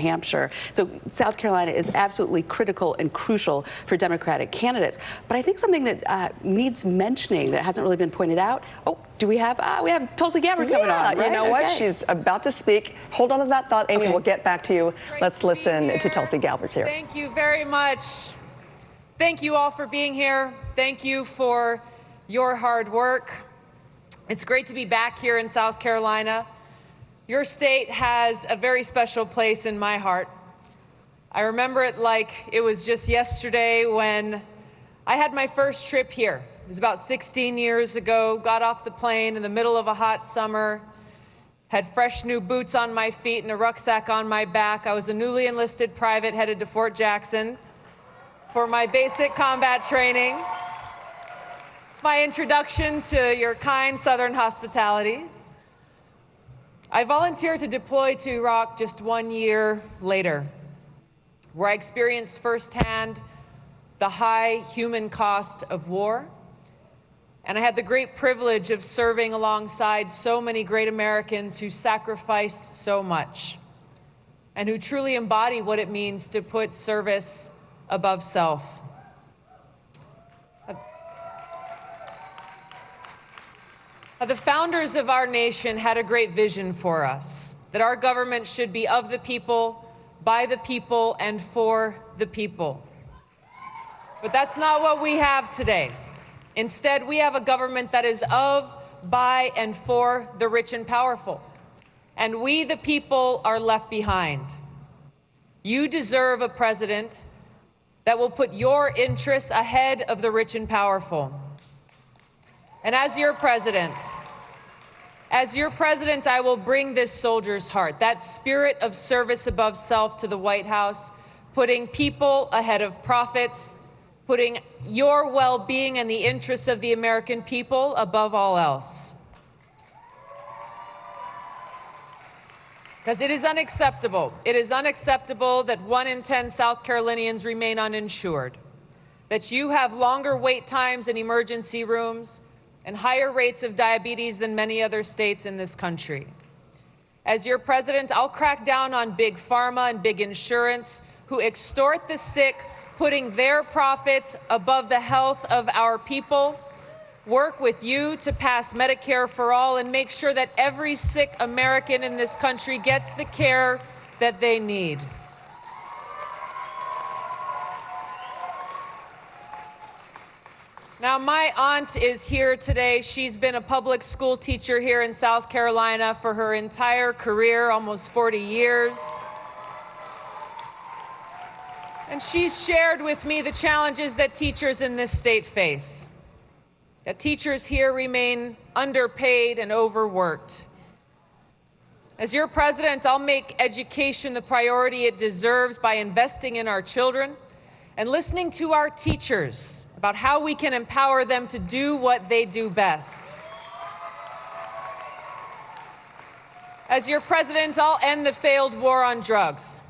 Hampshire. So South Carolina is absolutely critical and crucial for Democratic candidates. But I think something that needs mentioning that hasn't really been pointed out. Oh, do we have Tulsi Gabbard coming on, right? You know what? She's about to speak. Hold on to that thought, Amy. We'll get back to you. Let's listen to Tulsi Gabbard here. Thank you very much. Thank you all for being here. Thank you for your hard work. It's great to be back here in South Carolina. Your state has a very special place in my heart. I remember it like it was just yesterday when I had my first trip here. It was about 16 years ago, got off the plane in the middle of a hot summer, had fresh new boots on my feet and a rucksack on my back. I was a newly enlisted private headed to Fort Jackson for my basic combat training. It's my introduction to your kind Southern hospitality. I volunteered to deploy to Iraq just 1 year later, where I experienced firsthand the high human cost of war. And I had the great privilege of serving alongside so many great Americans who sacrificed so much and who truly embody what it means to put service above self. The founders of our nation had a great vision for us, that our government should be of the people, by the people, and for the people. But that's not what we have today. Instead, we have a government that is of, by, and for the rich and powerful. And we, the people, are left behind. You deserve a president that will put your interests ahead of the rich and powerful. And as your president, I will bring this soldier's heart, that spirit of service above self to the White House, putting people ahead of profits, putting your well-being and the interests of the American people above all else. Because it is unacceptable. It is unacceptable that 1 in 10 South Carolinians remain uninsured, that you have longer wait times in emergency rooms and higher rates of diabetes than many other states in this country. As your president, I'll crack down on big pharma and big insurance who extort the sick, putting their profits above the health of our people, work with you to pass Medicare for all, and make sure that every sick American in this country gets the care that they need. Now, my aunt is here today. She's been a public school teacher here in South Carolina for her entire career, almost 40 years. And she's shared with me the challenges that teachers in this state face. That teachers here remain underpaid and overworked. As your president, I'll make education the priority it deserves by investing in our children and listening to our teachers about how we can empower them to do what they do best. As your president, I'll end the failed war on drugs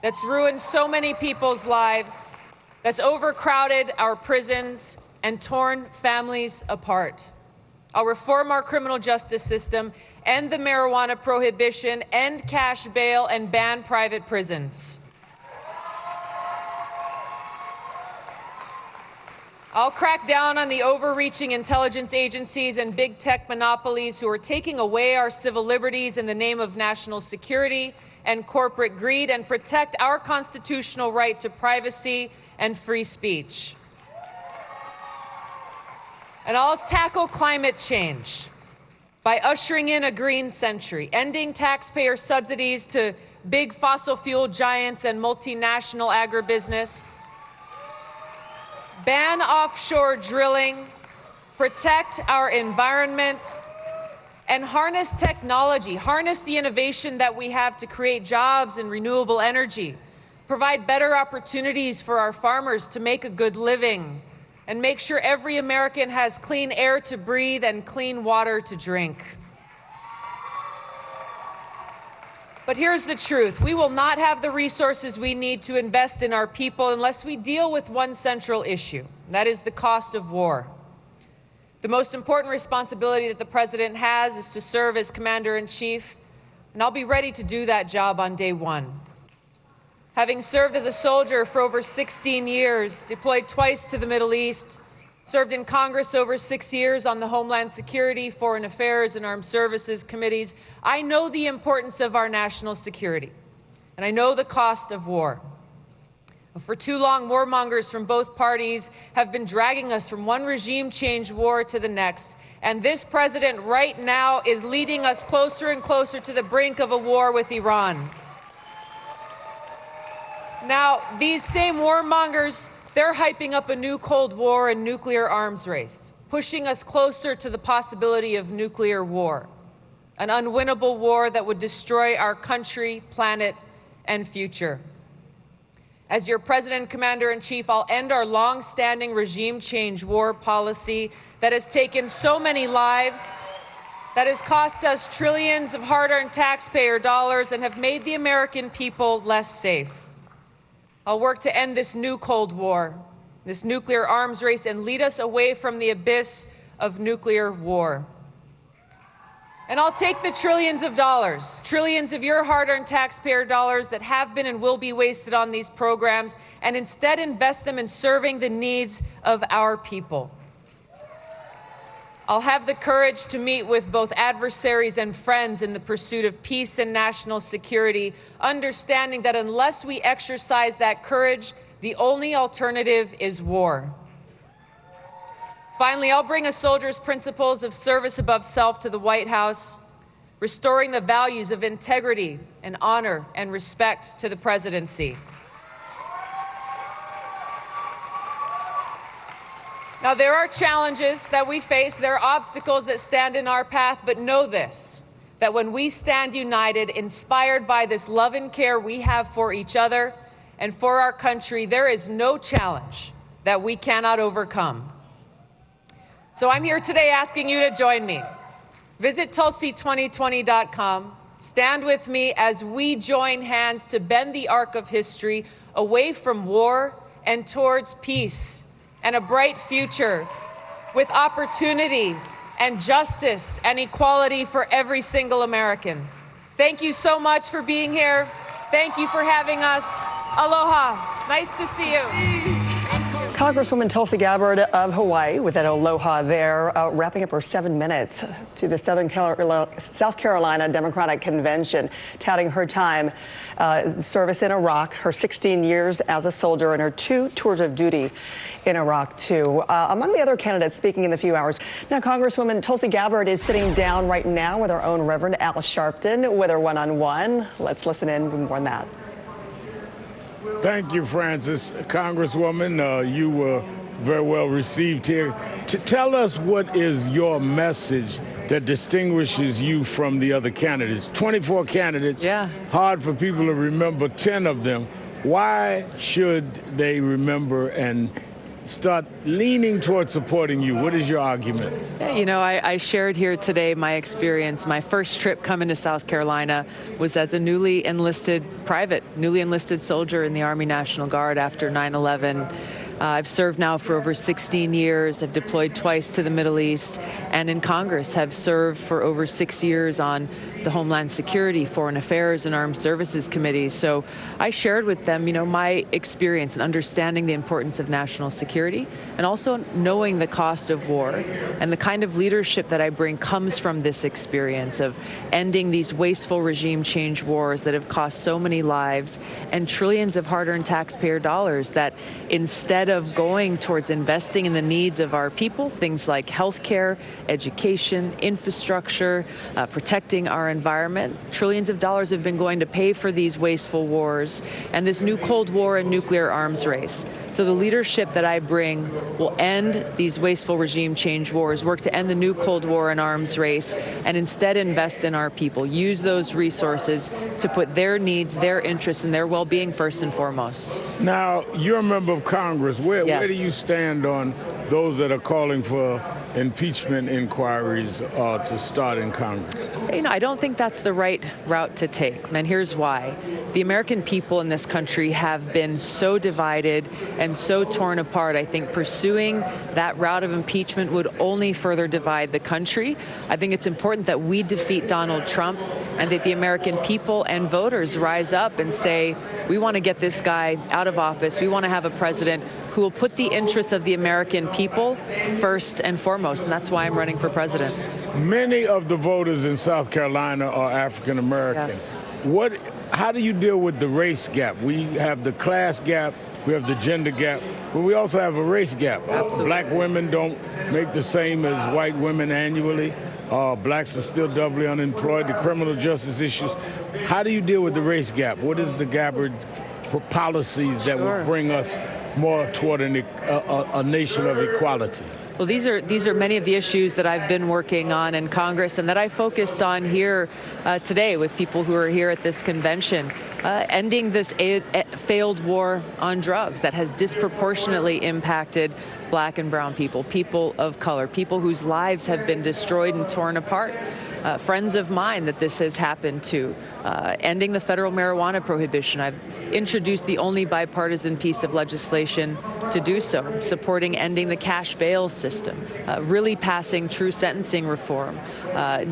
that's ruined so many people's lives, that's overcrowded our prisons and torn families apart. I'll reform our criminal justice system, end the marijuana prohibition, end cash bail, and ban private prisons. I'll crack down on the overreaching intelligence agencies and big tech monopolies who are taking away our civil liberties in the name of national security and corporate greed, and protect our constitutional right to privacy and free speech. And I'll tackle climate change by ushering in a green century, ending taxpayer subsidies to big fossil fuel giants and multinational agribusiness, ban offshore drilling, protect our environment, and harness technology, harness the innovation that we have to create jobs in renewable energy, provide better opportunities for our farmers to make a good living, and make sure every American has clean air to breathe and clean water to drink. But here's the truth. We will not have the resources we need to invest in our people unless we deal with one central issue, and that is the cost of war. The most important responsibility that the president has is to serve as commander-in-chief, and I'll be ready to do that job on day one. Having served as a soldier for over 16 years, deployed twice to the Middle East, served in Congress over 6 years on the Homeland Security, Foreign Affairs, and Armed Services committees, I know the importance of our national security, and I know the cost of war. For too long, warmongers from both parties have been dragging us from one regime change war to the next, and this president right now is leading us closer and closer to the brink of a war with Iran. Now, these same warmongers, they're hyping up a new Cold War and nuclear arms race, pushing us closer to the possibility of nuclear war, an unwinnable war that would destroy our country, planet, and future. As your President, Commander-in-Chief, I'll end our long-standing regime change war policy that has taken so many lives, that has cost us trillions of hard-earned taxpayer dollars and have made the American people less safe. I'll work to end this new Cold War, this nuclear arms race, and lead us away from the abyss of nuclear war. And I'll take the trillions of dollars, trillions of your hard-earned taxpayer dollars that have been and will be wasted on these programs, and instead invest them in serving the needs of our people. I'll have the courage to meet with both adversaries and friends in the pursuit of peace and national security, understanding that unless we exercise that courage, the only alternative is war. Finally, I'll bring a soldier's principles of service above self to the White House, restoring the values of integrity and honor and respect to the presidency. Now, there are challenges that we face, there are obstacles that stand in our path, but know this, that when we stand united, inspired by this love and care we have for each other and for our country, there is no challenge that we cannot overcome. So I'm here today asking you to join me. Visit Tulsi2020.com. Stand with me as we join hands to bend the arc of history away from war and towards peace and a bright future with opportunity and justice and equality for every single American. Thank you so much for being here. Thank you for having us. Aloha. Nice to see you. Congresswoman Tulsi Gabbard of Hawaii with that aloha there, wrapping up her 7 minutes to the South Carolina Democratic Convention, touting her time service in Iraq, her 16 years as a soldier, and her 2 tours of duty in Iraq, too. Among the other candidates speaking in the few hours. Now, Congresswoman Tulsi Gabbard is sitting down right now with our own Reverend Al Sharpton with her one-on-one. Let's listen in with more on that. Thank you, Francis. Congresswoman, you were very well received here. Tell us what is your message that distinguishes you from the other candidates. 24 candidates, hard for people to remember 10 of them. Why should they remember and start leaning towards supporting you? What is your argument? You know, I shared here today my experience. My first trip coming to South Carolina was as a newly enlisted soldier in the Army National Guard after 9/11. I've served now for over 16 years. I've deployed twice to the Middle East, and in Congress have served for over 6 years on the Homeland Security, Foreign Affairs, and Armed Services committees. So I shared with them, you know, my experience in understanding the importance of national security and also knowing the cost of war. And the kind of leadership that I bring comes from this experience of ending these wasteful regime change wars that have cost so many lives and trillions of hard-earned taxpayer dollars that instead of going towards investing in the needs of our people, things like healthcare, education, infrastructure, protecting our environment, trillions of dollars have been going to pay for these wasteful wars and this new Cold War and nuclear arms race. So the leadership that I bring will end these wasteful regime change wars, work to end the new Cold War and arms race, and instead invest in our people, use those resources to put their needs, their interests, and their well-being first and foremost. Now, you're a member of Congress. Where do you stand on those that are calling for impeachment inquiries to start in Congress? You know, I don't think that's the right route to take, and here's why. the American people in this country have been so divided and so torn apart. I think pursuing that route of impeachment would only further divide the country. I think it's important that we defeat Donald Trump and that the American people and voters rise up and say, we want to get this guy out of office. We want to have a president who will put the interests of the American people first and foremost, and that's why I'm running for president. Many of the voters in South Carolina are African American. Yes. How do you deal with the race gap? We have the class gap, we have the gender gap, but we also have a race gap. Absolutely. Black women don't make the same as white women annually. Blacks are still doubly unemployed. The criminal justice issues. How do you deal with the race gap? What is the Gabbard for policies that will bring us more toward a nation of equality? Well, these are many of the issues that I've been working on in Congress and that I focused on here today with people who are here at this convention. Ending this failed war on drugs that has disproportionately impacted black and brown people, people of color, people whose lives have been destroyed and torn apart. Friends of mine that this has happened to. Ending the federal marijuana prohibition. I've introduced the only bipartisan piece of legislation to do so, supporting ending the cash bail system, really passing true sentencing reform,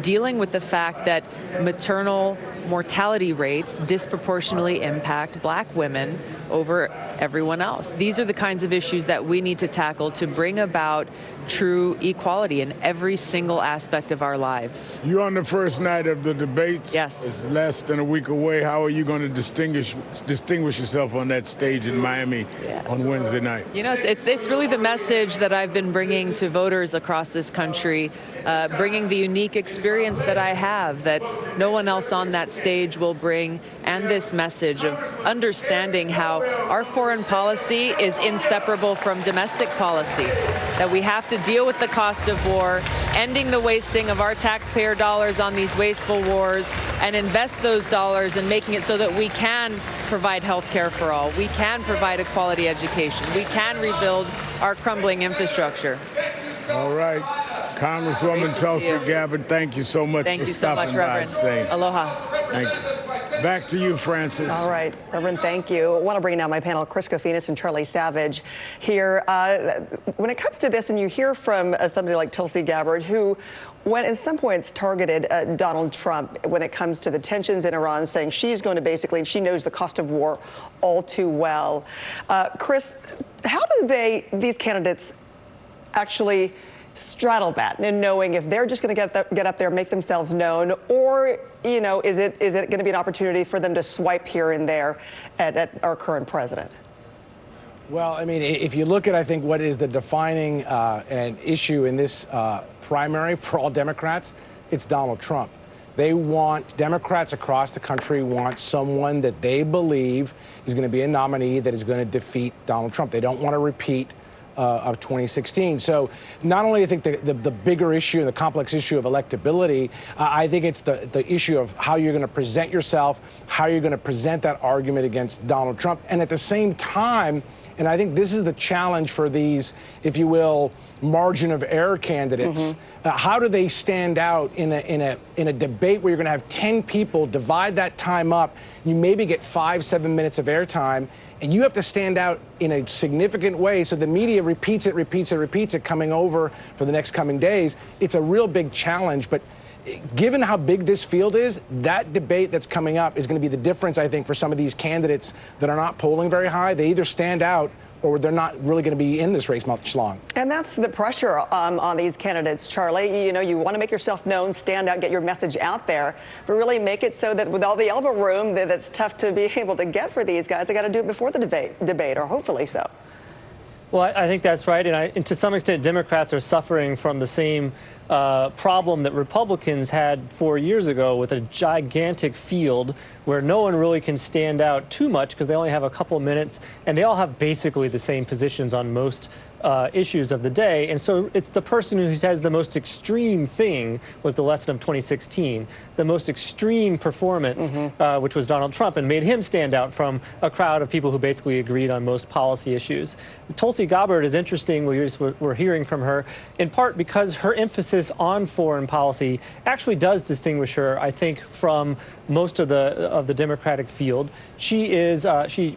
dealing with the fact that maternal mortality rates disproportionately impact black women over everyone else. These are the kinds of issues that we need to tackle to bring about true equality in every single aspect of our lives. You're on the first night of the debates. Yes. It's less than a week away. How are you going to distinguish yourself on that stage in Miami on Wednesday night? You know, it's really the message that I've been bringing to voters across this country, bringing the unique experience that I have that no one else on that stage will bring, and this message of understanding how our foreign policy is inseparable from domestic policy, that we have to deal with the cost of war, ending the wasting of our taxpayer dollars on these wasteful wars, and invest those dollars in making it so that we can provide health care for all, we can provide a quality education, we can rebuild our crumbling infrastructure. All right. Congresswoman Tulsi Gabbard, thank you so much Thank for you so stopping much, by Reverend. today. Aloha. Thank you. Back to you, Francis. All right, Reverend, thank you. I want to bring now my panel, Chris Kofinas and Charlie Savage here. When it comes to this, and you hear from somebody like Tulsi Gabbard, who, when at some points targeted Donald Trump when it comes to the tensions in Iran, saying she's going to basically, she knows the cost of war all too well. Chris, how do these candidates actually straddle that and knowing if they're just going to get up there, make themselves known, or, you know, is it going to be an opportunity for them to swipe here and there at our current president? Well, I mean, if you look at, I think, what is the defining an issue in this primary for all Democrats, it's Donald Trump. Democrats across the country want someone that they believe is going to be a nominee that is going to defeat Donald Trump. They don't want to repeat of 2016. So not only I think the bigger issue, the complex issue of electability, I think it's the issue of how you're going to present yourself, how you're going to present that argument against Donald Trump. And at the same time, and I think this is the challenge for these, if you will, margin of error candidates. How do they stand out in a debate where you're going to have 10 people divide that time up? You maybe get 5-7 minutes of airtime, and you have to stand out in a significant way. So the media repeats it coming over for the next coming days. It's a real big challenge. But given how big this field is, that debate that's coming up is going to be the difference, I think, for some of these candidates that are not polling very high. They either stand out or they're not really going to be in this race much long. And that's the pressure on these candidates, Charlie. You know, you want to make yourself known, stand out, get your message out there, but really make it so that with all the elbow room that's tough to be able to get for these guys, they got to do it before the debate, or hopefully so. Well, I think that's right. And to some extent, Democrats are suffering from the same problem that Republicans had 4 years ago with a gigantic field where no one really can stand out too much because they only have a couple minutes and they all have basically the same positions on most issues of the day. And so it's the person who has the most extreme thing was the lesson of 2016, the most extreme performance, which was Donald Trump, and made him stand out from a crowd of people who basically agreed on most policy issues. Tulsi Gabbard is interesting. We're hearing from her in part because her emphasis on foreign policy actually does distinguish her, I think, from most of the Democratic field. She is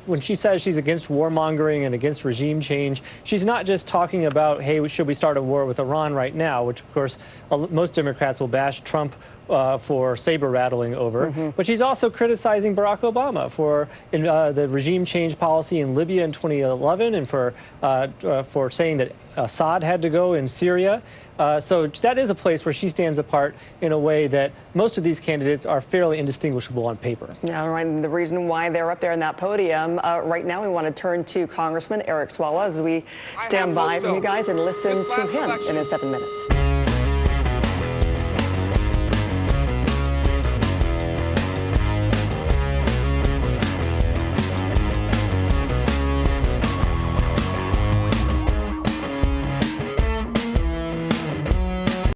when she says she's against warmongering and against regime change, she's not just talking about, hey, should we start a war with Iran right now, which of course most Democrats will bash Trump for saber rattling over, but she's also criticizing Barack Obama for the regime change policy in Libya in 2011 and for saying that Assad had to go in Syria. So that is a place where she stands apart in a way that most of these candidates are fairly indistinguishable on paper. Yeah, right. And the reason why they're up there in that podium right now, we want to turn to Congressman Eric Swalwell as we stand by from you guys and listen to him in his 7 minutes.